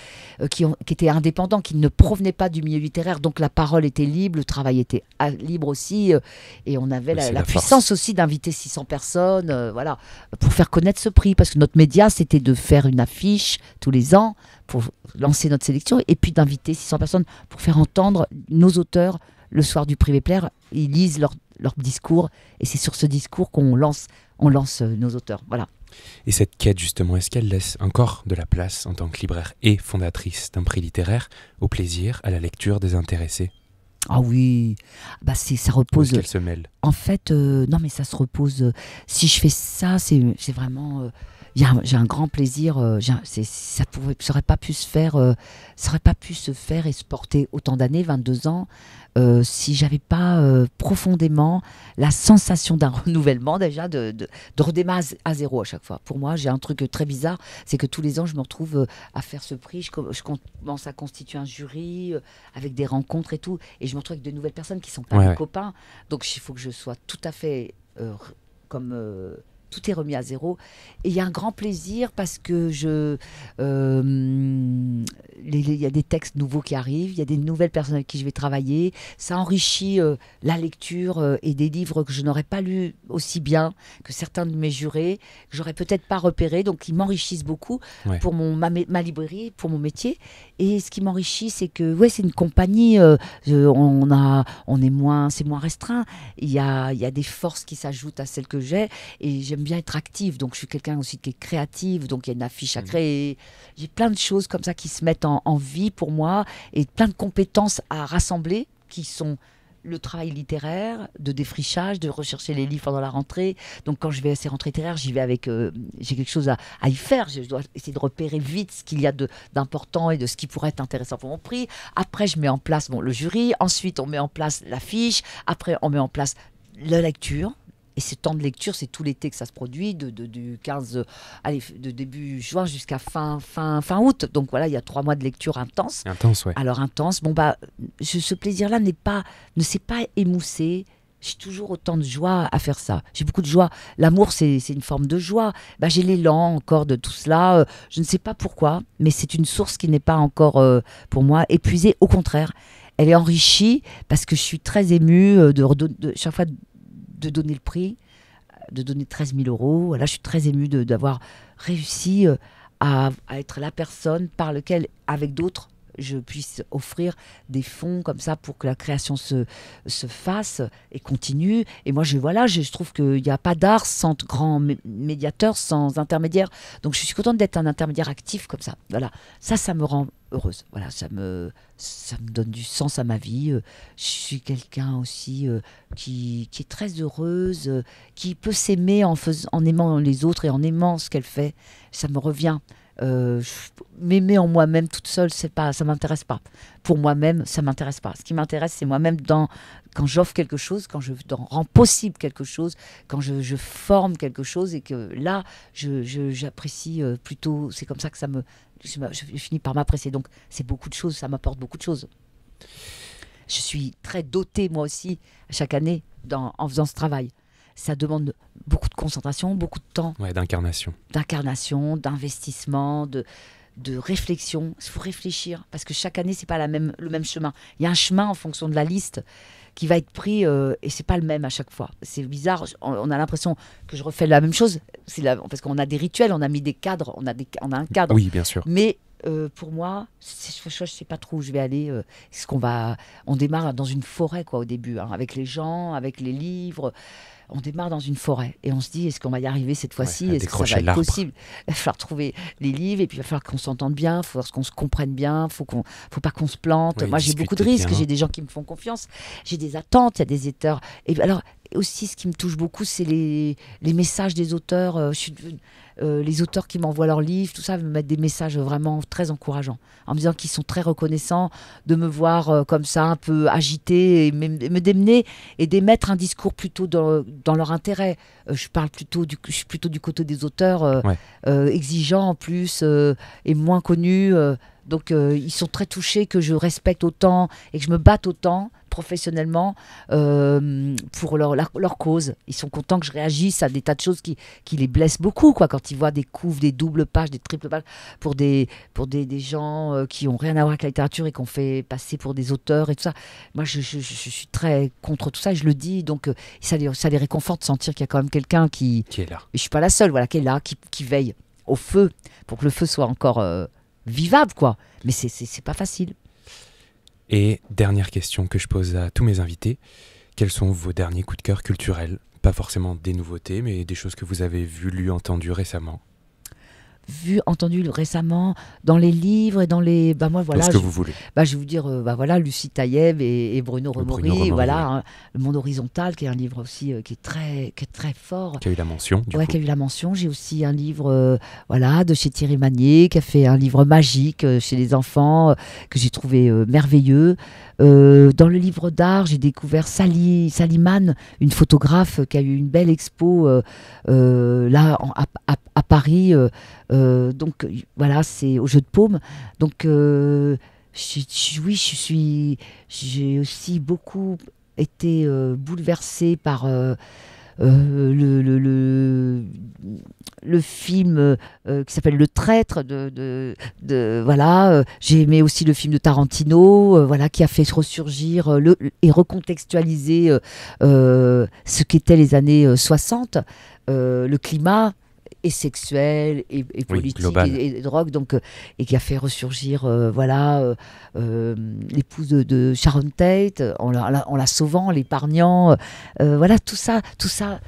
qui étaient indépendants, qui ne provenaient pas du milieu littéraire. Donc la parole était libre, le travail était libre aussi. Et on avait la puissance aussi d'inviter 600 personnes voilà, pour faire connaître ce prix. Parce que notre média, c'était de faire une affiche tous les ans pour lancer notre sélection et puis d'inviter 600 personnes pour faire entendre nos auteurs le soir du prix Vepler. Ils lisent leur discours et c'est sur ce discours qu'on lance nos auteurs. Voilà. Et cette quête, justement, est-ce qu'elle laisse encore de la place en tant que libraire et fondatrice d'un prix littéraire au plaisir, à la lecture des intéressés? Ah oui, bah ça repose. Est-ce qu'elle se mêle? En fait, non, mais ça se repose. Si je fais ça, c'est vraiment. J'ai un grand plaisir. Ça aurait pas pu se faire. Ça aurait pas pu se faire et se porter autant d'années, 22 ans, si j'avais pas profondément la sensation d'un renouvellement déjà, de redémarrer à zéro à chaque fois. Pour moi, j'ai un truc très bizarre, c'est que tous les ans, je me retrouve à faire ce prix. Je commence à constituer un jury avec des rencontres et tout, et je me retrouve avec de nouvelles personnes qui sont pas mes copains. Donc, il faut que je sois tout à fait comme tout est remis à zéro. Et il y a un grand plaisir parce que il y a des textes nouveaux qui arrivent, il y a des nouvelles personnes avec qui je vais travailler. Ça enrichit la lecture et des livres que je n'aurais pas lus aussi bien que certains de mes jurés, que j'aurais peut-être pas repérés. Donc, ils m'enrichissent beaucoup pour ma librairie, pour mon métier. Et ce qui m'enrichit, c'est que c'est une compagnie. C'est moins restreint. Il y a des forces qui s'ajoutent à celles que j'ai. Et j'aime bien être active. Donc, je suis quelqu'un aussi qui est créative. Donc, il y a une affiche à créer. J'ai plein de choses comme ça qui se mettent en vie pour moi et plein de compétences à rassembler qui sont le travail littéraire, de défrichage, de rechercher les livres pendant la rentrée. Donc quand je vais à ces rentrées littéraires, j'y vais avec... j'ai quelque chose à y faire. Je dois essayer de repérer vite ce qu'il y a d'important et de ce qui pourrait être intéressant pour mon prix. Après, je mets en place le jury. Ensuite, on met en place l'affiche. Après, on met en place la lecture. Et ce temps de lecture, c'est tout l'été que ça se produit, du 15, de début juin jusqu'à fin août. Donc voilà, il y a 3 mois de lecture intense. Intense, ouais. Alors intense, ce plaisir-là ne s'est pas émoussé. J'ai toujours autant de joie à faire ça. J'ai beaucoup de joie. L'amour, c'est une forme de joie. J'ai l'élan encore de tout cela. Je ne sais pas pourquoi, mais c'est une source qui n'est pas encore, pour moi, épuisée. Au contraire, elle est enrichie parce que je suis très émue de chaque fois de donner le prix, de donner 13 000 €. Voilà, je suis très émue d'avoir réussi à être la personne par laquelle, avec d'autres, je puisse offrir des fonds comme ça pour que la création se fasse et continue. Et moi, je trouve qu'il n'y a pas d'art sans grand médiateur, sans intermédiaire. Donc, je suis contente d'être un intermédiaire actif comme ça. Voilà, ça me rend heureuse. Voilà, ça me donne du sens à ma vie. Je suis quelqu'un aussi qui est très heureuse, qui peut s'aimer en aimant les autres et en aimant ce qu'elle fait. Ça me revient. M'aimer en moi-même toute seule, ça m'intéresse pas. Pour moi-même, ça m'intéresse pas. Ce qui m'intéresse, c'est moi-même quand j'offre quelque chose, quand je rends possible quelque chose, quand je forme quelque chose et que là, j'apprécie plutôt. C'est comme ça que je finis par m'apprécier. Donc, c'est beaucoup de choses, ça m'apporte beaucoup de choses. Je suis très dotée, moi aussi, chaque année, en faisant ce travail. Ça demande beaucoup de concentration, beaucoup de temps. Ouais, d'incarnation. D'incarnation, d'investissement, de réflexion. Il faut réfléchir parce que chaque année, c'est pas le même chemin. Il y a un chemin en fonction de la liste qui va être pris et c'est pas le même à chaque fois. C'est bizarre. On a l'impression que je refais la même chose. Parce qu'on a des rituels, on a mis des cadres, on a un cadre. Oui, bien sûr. Mais pour moi, je sais pas trop où je vais aller. On démarre dans une forêt au début, avec les gens, avec les livres. On démarre dans une forêt et on se dit, est-ce qu'on va y arriver cette fois-ci? Est-ce que ça va être possible? Il va falloir trouver les livres et puis il va falloir qu'on s'entende bien, il va falloir qu'on se comprenne bien, faut pas qu'on se plante. Moi, j'ai beaucoup de risques, j'ai des gens qui me font confiance, j'ai des attentes, il y a des éditeurs. Et alors, aussi, ce qui me touche beaucoup, c'est les messages des auteurs. Les auteurs qui m'envoient leurs livres, tout ça, me mettent des messages vraiment très encourageants, en me disant qu'ils sont très reconnaissants de me voir comme ça, un peu agitée, et me démener et d'émettre un discours plutôt dans leur intérêt. Je suis plutôt du côté des auteurs exigeants en plus et moins connus. Donc ils sont très touchés que je respecte autant et que je me batte autant professionnellement pour leur cause. Ils sont contents que je réagisse à des tas de choses qui les blessent beaucoup, quoi, quand ils voient des couves, des doubles pages, des triples pages pour des gens qui n'ont rien à voir avec la littérature et qu'on fait passer pour des auteurs et tout ça. Moi, je suis très contre tout ça et je le dis. Donc, ça les réconforte de sentir qu'il y a quand même quelqu'un qui est là. Et je suis pas la seule, voilà, qui est là, qui veille au feu pour que le feu soit encore vivable, quoi. Mais c'est pas facile. Et dernière question que je pose à tous mes invités, quels sont vos derniers coups de cœur culturels? Pas forcément des nouveautés, mais des choses que vous avez vues, lues, entendues récemment. Entendu récemment dans les livres et dans les... moi, voilà, dans ce que vous voulez. Je vais vous dire, voilà, Lucie Taïeb et Bruno Remori, voilà, hein, Le Monde Horizontal, qui est un livre aussi qui est très fort. Qui a eu la mention, du coup. Qui a eu la mention. J'ai aussi un livre voilà, de chez Thierry Magnier, qui a fait un livre magique chez les enfants, que j'ai trouvé merveilleux. Dans le livre d'art, j'ai découvert Sally Mann, une photographe qui a eu une belle expo là à Paris. Donc voilà, c'est au Jeu de Paume. Donc j'ai aussi beaucoup été bouleversée par le film qui s'appelle Le Traître voilà. J'ai aimé aussi le film de Tarantino, voilà, qui a fait ressurgir et recontextualiser ce qu'étaient les années 60, le climat et sexuel et politique et drogue, donc et qui a fait ressurgir voilà l'épouse de Sharon Tate en la sauvant, l'épargnant, voilà, tout ça tout ça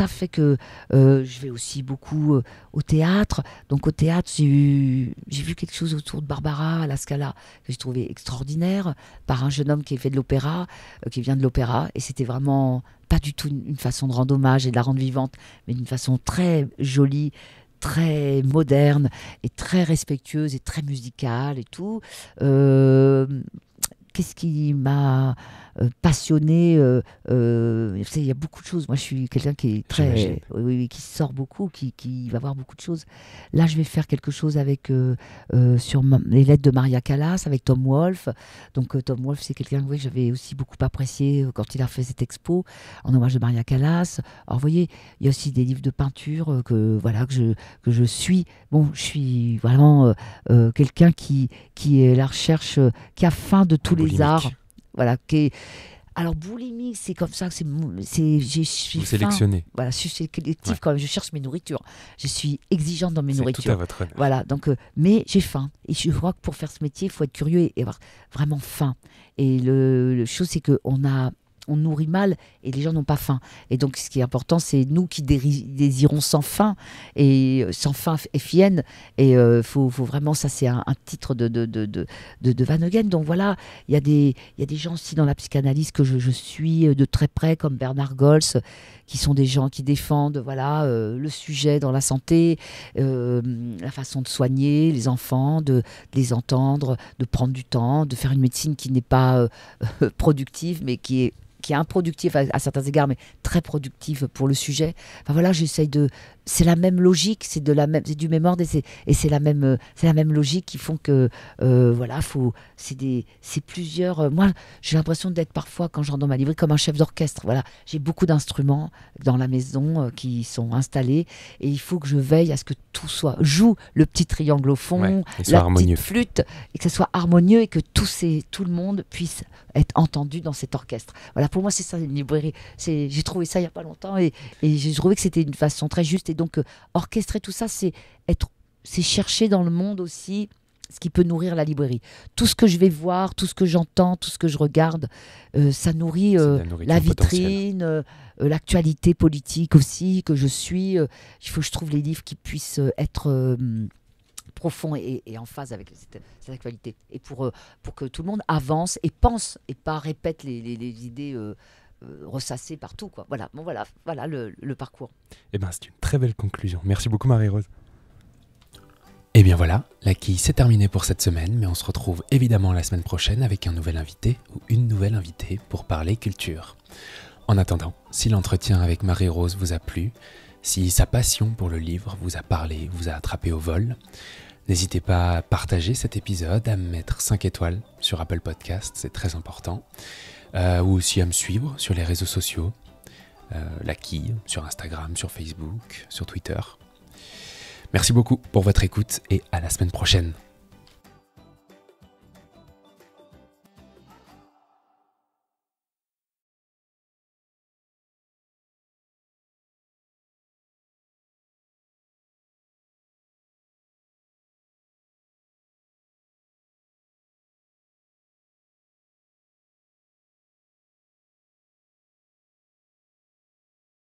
fait que je vais aussi beaucoup au théâtre. Donc au théâtre, j'ai vu quelque chose autour de Barbara à la Scala que j'ai trouvé extraordinaire, par un jeune homme qui fait de l'opéra, qui vient de l'opéra, et c'était vraiment pas du tout une façon de rendre hommage et de la rendre vivante, mais d'une façon très jolie, très moderne et très respectueuse et très musicale et tout. Qu'est-ce qui m'a passionnée, il y a beaucoup de choses. Moi, je suis quelqu'un qui est très, qui sort beaucoup, qui va voir beaucoup de choses. Là, je vais faire quelque chose avec sur les lettres de Maria Callas avec Tom Wolfe. Donc, Tom Wolfe, c'est quelqu'un que j'avais aussi beaucoup apprécié quand il a fait cette expo en hommage de Maria Callas. Alors, vous voyez, il y a aussi des livres de peinture que je suis. Bon, je suis vraiment quelqu'un qui est à la recherche, qui a faim de tous les arts. Voilà, alors boulimique, c'est comme ça que je suis vous sélectionnez. Voilà, je suis sélective quand même. Je cherche mes nourritures. Je suis exigeante dans mes nourritures. C'est tout à votre honneur. Voilà, donc mais j'ai faim et je crois que pour faire ce métier, il faut être curieux et avoir vraiment faim. Et le chose, c'est que on nourrit mal et les gens n'ont pas faim. Et donc, ce qui est important, c'est nous qui désirons sans faim et FIN. Et faut vraiment, ça c'est un titre de Van Eugen. Donc voilà, il y a des gens aussi dans la psychanalyse que je suis de très près, comme Bernard Gols, qui sont des gens qui défendent voilà, le sujet dans la santé, la façon de soigner les enfants, de les entendre, de prendre du temps, de faire une médecine qui n'est pas productive, mais qui est improductive à certains égards, mais très productive pour le sujet. Enfin voilà, j'essaye de... C'est la même logique, c'est du même ordre et c'est la même logique qui font que voilà, c'est plusieurs. Moi, j'ai l'impression d'être parfois, quand je rentre dans ma librairie, comme un chef d'orchestre. Voilà, j'ai beaucoup d'instruments dans la maison qui sont installés et il faut que je veille à ce que tout joue le petit triangle au fond, la petite flûte, et que ce soit harmonieux et que tout le monde puisse être entendu dans cet orchestre. Voilà, pour moi, c'est ça une librairie. J'ai trouvé ça il y a pas longtemps et j'ai trouvé que c'était une façon très juste. Et donc, orchestrer tout ça, c'est chercher dans le monde aussi ce qui peut nourrir la librairie. Tout ce que je vais voir, tout ce que j'entends, tout ce que je regarde, ça nourrit la vitrine, l'actualité politique aussi, que je suis. Il faut que je trouve les livres qui puissent être profonds et en phase avec cette actualité. Et pour que tout le monde avance et pense et pas répète les idées ressassées partout, quoi. Voilà, bon, voilà le parcours. Eh ben, c'est une très belle conclusion. Merci beaucoup, Marie-Rose. Et bien voilà, la quille c'est terminé pour cette semaine, mais on se retrouve évidemment la semaine prochaine avec un nouvel invité ou une nouvelle invitée pour parler culture. En attendant, si l'entretien avec Marie-Rose vous a plu, si sa passion pour le livre vous a parlé, vous a attrapé au vol, N'hésitez pas à partager cet épisode, à me mettre 5 étoiles sur Apple Podcast, c'est très important. Ou aussi à me suivre sur les réseaux sociaux, la quille, sur Instagram, sur Facebook, sur Twitter. Merci beaucoup pour votre écoute et à la semaine prochaine.